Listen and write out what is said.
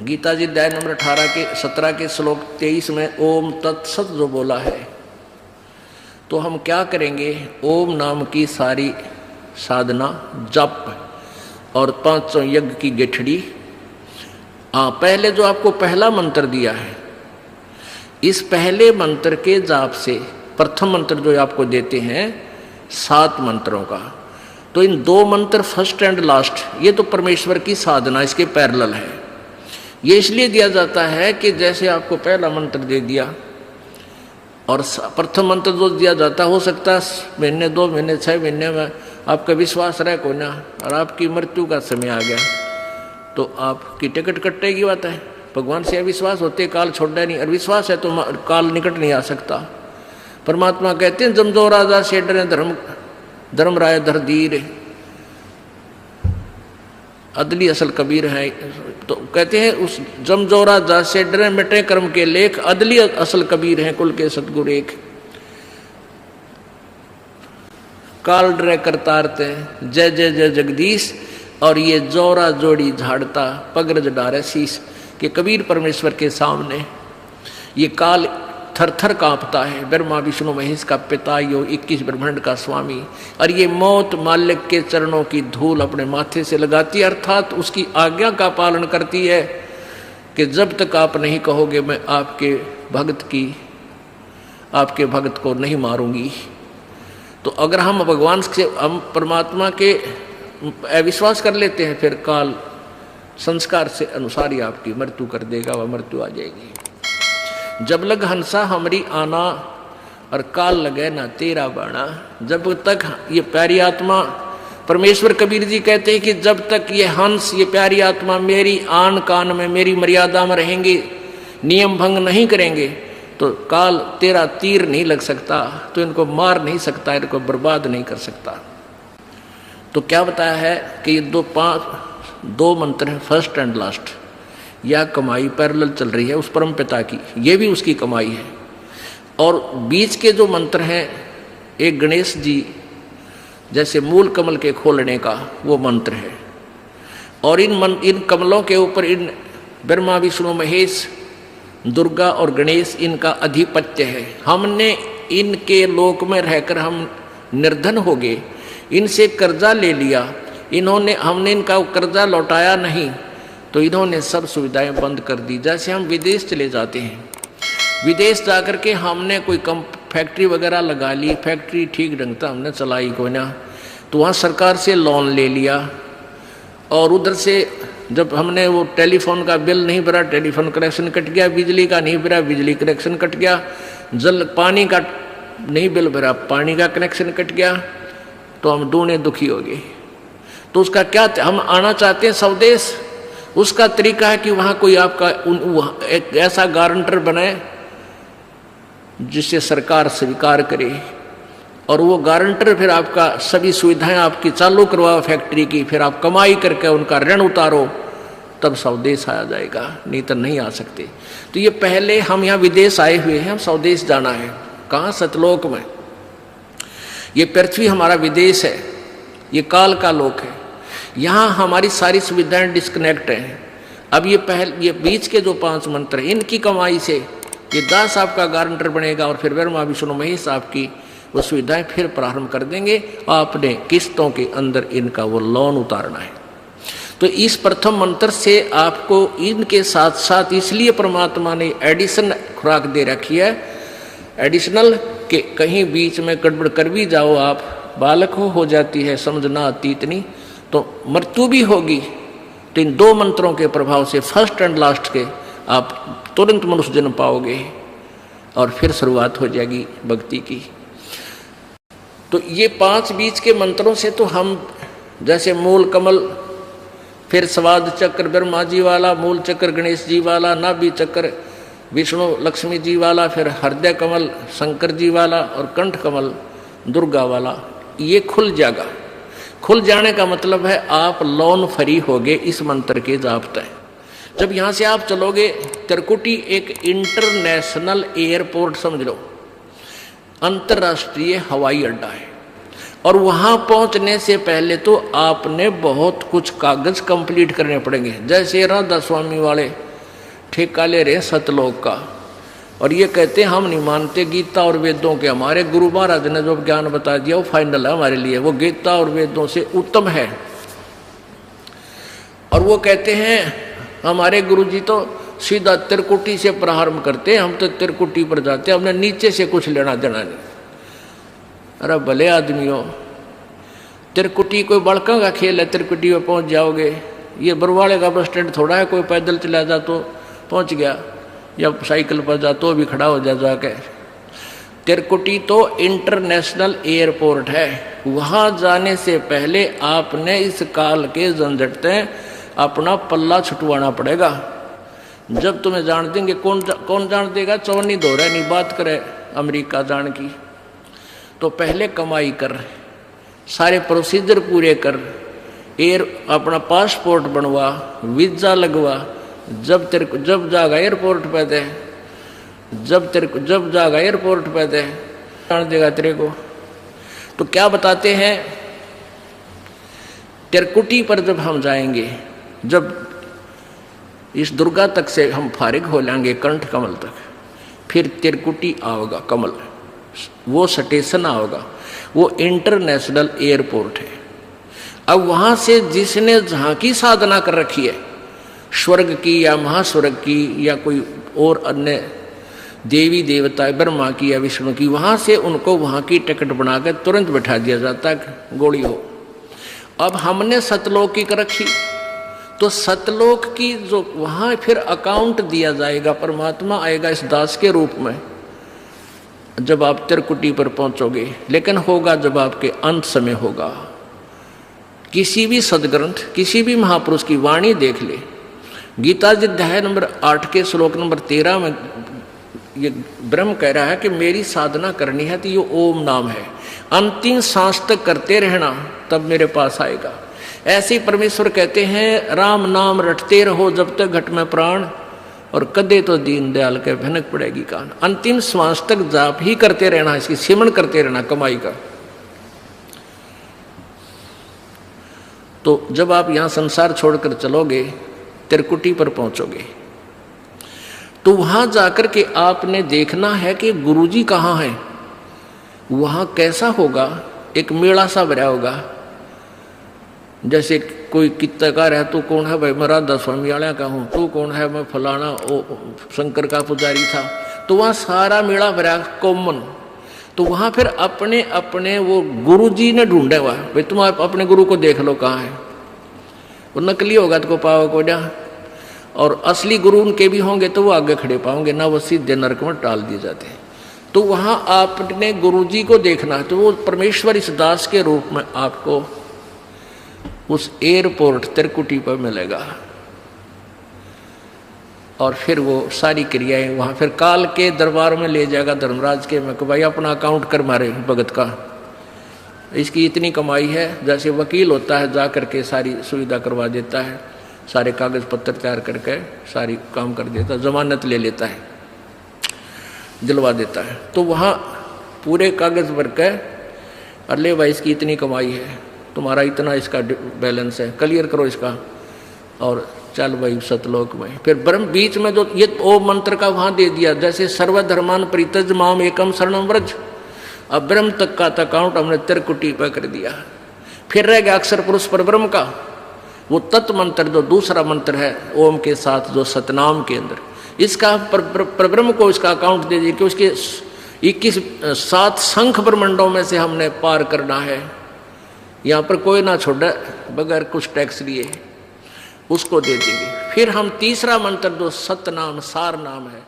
गीता जी अध्याय नंबर 17 के श्लोक 23 में ओम तत्सत जो बोला है, तो हम क्या करेंगे? ओम नाम की सारी साधना, जप और 500 यज्ञ की गेठड़ी। पहले जो आपको पहला मंत्र दिया है, इस पहले मंत्र के जाप से प्रथम मंत्र जो आपको देते हैं 7 मंत्रों का, तो इन 2 मंत्र फर्स्ट एंड लास्ट, ये तो परमेश्वर की साधना इसके पैरेलल है। ये इसलिए दिया जाता है कि जैसे आपको पहला मंत्र दे दिया और प्रथम मंत्र जो दिया जाता, हो सकता है महीने 2 महीने 6 महीने में आपका विश्वास रहे को ना, और आपकी मृत्यु का समय आ गया तो आपकी टिकट कटने की बात है। भगवान से अविश्वास होते काल छोड़ना नहीं, और विश्वास है तो काल निकट नहीं आ सकता। परमात्मा कहते हैं जमजो राजा से डरे धर्म राय धर धीर, अदली असल कबीर है। तो कहते हैं उस जमजो राजा से डरे मिटे कर्म के लेख, अदली असल कबीर है कुल के सतगुरु एक। काल डरे करतारते जय जय जय जगदीश, और ये जोरा जोड़ी झाड़ता पगरज डारे शीश। कि कबीर परमेश्वर के सामने ये काल थर थर कांपता है। ब्रह्मा विष्णु महेश का पिता, यो 21 ब्रह्मांड का स्वामी, और ये मौत मालिक के चरणों की धूल अपने माथे से लगाती है, अर्थात उसकी आज्ञा का पालन करती है कि जब तक आप नहीं कहोगे मैं आपके भक्त को नहीं मारूंगी। तो अगर हम भगवान से, हम परमात्मा के अविश्वास कर लेते हैं, फिर काल संस्कार से अनुसार ही आपकी मृत्यु कर देगा, वह मृत्यु आ जाएगी। जब लग हंसा हमारी आना, और काल लगे ना तेरा बाणा। जब तक ये प्यारी आत्मा, परमेश्वर कबीर जी कहते हैं कि जब तक ये हंस, ये प्यारी आत्मा मेरी आन कान में, मेरी मर्यादा में रहेंगे, नियम भंग नहीं करेंगे, तो काल तेरा तीर नहीं लग सकता, तो इनको मार नहीं सकता, इनको बर्बाद नहीं कर सकता। तो क्या बताया है कि ये 2 मंत्र हैं फर्स्ट एंड लास्ट। यह कमाई पैरेलल चल रही है उस परम पिता की, ये भी उसकी कमाई है। और बीच के जो मंत्र हैं, एक गणेश जी जैसे मूल कमल के खोलने का वो मंत्र है, और इन कमलों के ऊपर इन ब्रह्मा विष्णु महेश दुर्गा और गणेश इनका अधिपत्य है। हमने इनके लोक में रहकर हम निर्धन हो गए, इनसे कर्जा ले लिया, हमने इनका कर्जा लौटाया नहीं, तो इन्होंने सब सुविधाएं बंद कर दी। जैसे हम विदेश चले जाते हैं, विदेश जाकर के हमने कोई फैक्ट्री वगैरह लगा ली, फैक्ट्री ठीक ढंग से हमने चलाई कोई ना, तो वहाँ सरकार से लोन ले लिया, और उधर से जब हमने वो टेलीफोन का बिल नहीं भरा, टेलीफोन कनेक्शन कट गया, बिजली का नहीं भरा, बिजली कनेक्शन कट गया, पानी का नहीं बिल भरा, पानी का कनेक्शन कट गया, तो हम दूने दुखी हो गए। तो उसका क्या, हम आना चाहते हैं स्वदेश, उसका तरीका है कि वहाँ कोई आपका एक ऐसा गारंटर बने जिसे सरकार स्वीकार करे, और वो गारंटर फिर आपका सभी सुविधाएं आपकी चालू करवाओ फैक्ट्री की, फिर आप कमाई करके उनका ऋण उतारो, तब स्वदेश आया जाएगा, नहीं तो नहीं आ सकते। तो ये पहले हम यहाँ विदेश आए हुए हैं, हम स्वदेश जाना है। कहाँ? सतलोक में। ये पृथ्वी हमारा विदेश है, ये काल का लोक है। यहाँ हमारी सारी सुविधाएं डिस्कनेक्ट हैं। अब ये बीच के जो 5 मंत्र हैं, इनकी कमाई से ये दास आपका गारंटर बनेगा, और फिर ब्रह्मा विष्णु महेश आपकी वो सुविधाएं फिर प्रारंभ कर देंगे। आपने किस्तों के अंदर इनका वो लोन उतारना है। तो इस प्रथम मंत्र से आपको इनके साथ साथ इसलिए परमात्मा ने एडिशन खुराक दे रखी है, एडिशनल, कि कहीं बीच में गड़बड़ कर भी जाओ आप, बालक हो जाती है समझना आती इतनी, तो मृत्यु भी होगी। तो इन 2 मंत्रों के प्रभाव से फर्स्ट एंड लास्ट के आप तुरंत मनुष्य जन्म पाओगे, और फिर शुरुआत हो जाएगी भक्ति की। तो ये 5 बीच के मंत्रों से तो हम जैसे मूल कमल, फिर स्वाद चक्र ब्रह्मा जी वाला, मूल चक्र गणेश जी वाला, नाभि चक्र विष्णु लक्ष्मी जी वाला, फिर हृदय कमल शंकर जी वाला, और कंठ कमल दुर्गा वाला, ये खुल जाएगा। खुल जाने का मतलब है आप लोन फ्री होगे इस मंत्र के जाप तय। जब यहाँ से आप चलोगे, त्रिकुटी एक इंटरनेशनल एयरपोर्ट समझ लो, अंतर्राष्ट्रीय हवाई अड्डा है, और वहाँ पहुँचने से पहले तो आपने बहुत कुछ कागज कंप्लीट करने पड़ेंगे। जैसे राधा स्वामी वाले ठेका ले रहे हैं सतलोक का, और ये कहते हैं हम नहीं मानते गीता और वेदों के, हमारे गुरु महाराज ने जो ज्ञान बता दिया वो फाइनल है हमारे लिए, वो गीता और वेदों से उत्तम है। और वो कहते हैं हमारे गुरु जी तो सीधा त्रिकुटी से प्रारंभ करते हैं, हम तो त्रिकुटी पर जाते हैं, हमने नीचे से कुछ लेना देना नहीं। अरे भले आदमियों, त्रिकुटी कोई बड़का का खेल है, त्रिकुटी में पहुंच जाओगे। ये बरवाड़े का बस स्टैंड थोड़ा है, कोई पैदल चला जा तो पहुंच गया, या साइकिल पर जा तो भी खड़ा हो जा जाके। त्रिकुटी तो इंटरनेशनल एयरपोर्ट है, वहां जाने से पहले आपने इस काल के झंझट से अपना पल्ला छुटवाना पड़ेगा। जब तुम्हें जान देंगे, कौन जान देगा, चौनी दो रहा नहीं बात करे अमेरिका जान की, तो पहले कमाई कर, सारे प्रोसीजर पूरे कर, अपना पासपोर्ट बनवा, वीजा लगवा, जब जागा एयरपोर्ट पे दे, जब जागा एयरपोर्ट पे दे जान देगा तेरे को। तो क्या बताते हैं, त्रिकुटी पर जब हम जाएंगे, जब इस दुर्गा तक से हम फारिग हो लेंगे कंठ कमल तक, फिर त्रिकुटी आओगा कमल, वो स्टेशन आओगा, वो इंटरनेशनल एयरपोर्ट है। अब वहां से जिसने जहां की साधना कर रखी है, स्वर्ग की या महास्वर्ग की या कोई और अन्य देवी देवता ब्रह्मा की या विष्णु की, वहां से उनको वहां की टिकट बनाकर तुरंत बैठा दिया जाता है, गोली हो। अब हमने सतलोक की कर रखी, तो सतलोक की जो वहां फिर अकाउंट दिया जाएगा, परमात्मा आएगा इस दास के रूप में जब आप त्रिकुटी पर पहुंचोगे। लेकिन होगा जब आपके अंत समय होगा। किसी भी सदग्रंथ, किसी भी महापुरुष की वाणी देख ले, गीता जी अध्याय नंबर 8 के श्लोक नंबर 13 में ये ब्रह्म कह रहा है कि मेरी साधना करनी है तो ये ओम नाम है, अंतिम सांस तक करते रहना तब मेरे पास आएगा। ऐसे परमेश्वर कहते हैं राम नाम रटते रहो जब तक घट में प्राण, और कदे तो दीन दयाल के भनक पड़ेगी कान। अंतिम श्वास तक जाप ही करते रहना, इसकी सिमरण करते रहना कमाई का। तो जब आप यहां संसार छोड़कर चलोगे, त्रिकुटी पर पहुंचोगे, तो वहां जाकर के आपने देखना है कि गुरुजी कहाँ हैं। वहां कैसा होगा, एक मेला सा भरा होगा, जैसे कोई कित्तकार है, तू कौन है भाई, मैं राधा स्वामी वाला का हूँ, तू कौन है, मैं फलाना शंकर का पुजारी था। तो वहाँ सारा मेला भरा कॉमन। तो वहाँ फिर अपने अपने वो गुरुजी ने ढूंढा हुआ, भाई तुम अपने गुरु को देख लो कहाँ है। वो नकली होगा तो पाओ को जा, और असली गुरु उनके भी होंगे तो वो आगे खड़े पाओगे ना, वो सीधे नरक में टाल दिए जाते हैं। तो वहाँ आपने गुरुजी को देखना है, तो वो परमेश्वर इस दास के रूप में आपको उस एयरपोर्ट त्रिकुटी पर मिलेगा। और फिर वो सारी क्रियाएं वहां फिर काल के दरबार में ले जाएगा, धर्मराज के में, भाई अपना अकाउंट कर मारे भगत का, इसकी इतनी कमाई है। जैसे वकील होता है, जा करके सारी सुविधा करवा देता है, सारे कागज पत्र तैयार करके सारी काम कर देता है, जमानत ले लेता है, दिलवा देता है। तो वहाँ पूरे कागज भर के, अरे भाई इसकी इतनी कमाई है, तुम्हारा इतना इसका बैलेंस है, क्लियर करो इसका, और चल भाई सतलोक में। फिर ब्रह्म बीच में जो ये ओम मंत्र का वहां दे दिया, जैसे सर्वधर्मान परित्यज माम एकम शरणम व्रज, अब ब्रह्म तक का अकाउंट हमने त्रिकुटी पर कर दिया। फिर रह गया अक्षर पुरुष पर ब्रह्म का वो तत्व मंत्र, जो दूसरा मंत्र है ओम के साथ जो सतनाम के अंदर, इसका पर ब्रह्म को इसका अकाउंट दे दिया कि उसके 7 शंख ब्रह्मंडों में से हमने पार करना है, यहाँ पर कोई ना छोड़े बगैर कुछ टैक्स लिए, उसको दे देंगे। फिर हम तीसरा मंत्र जो सतनाम सार नाम है,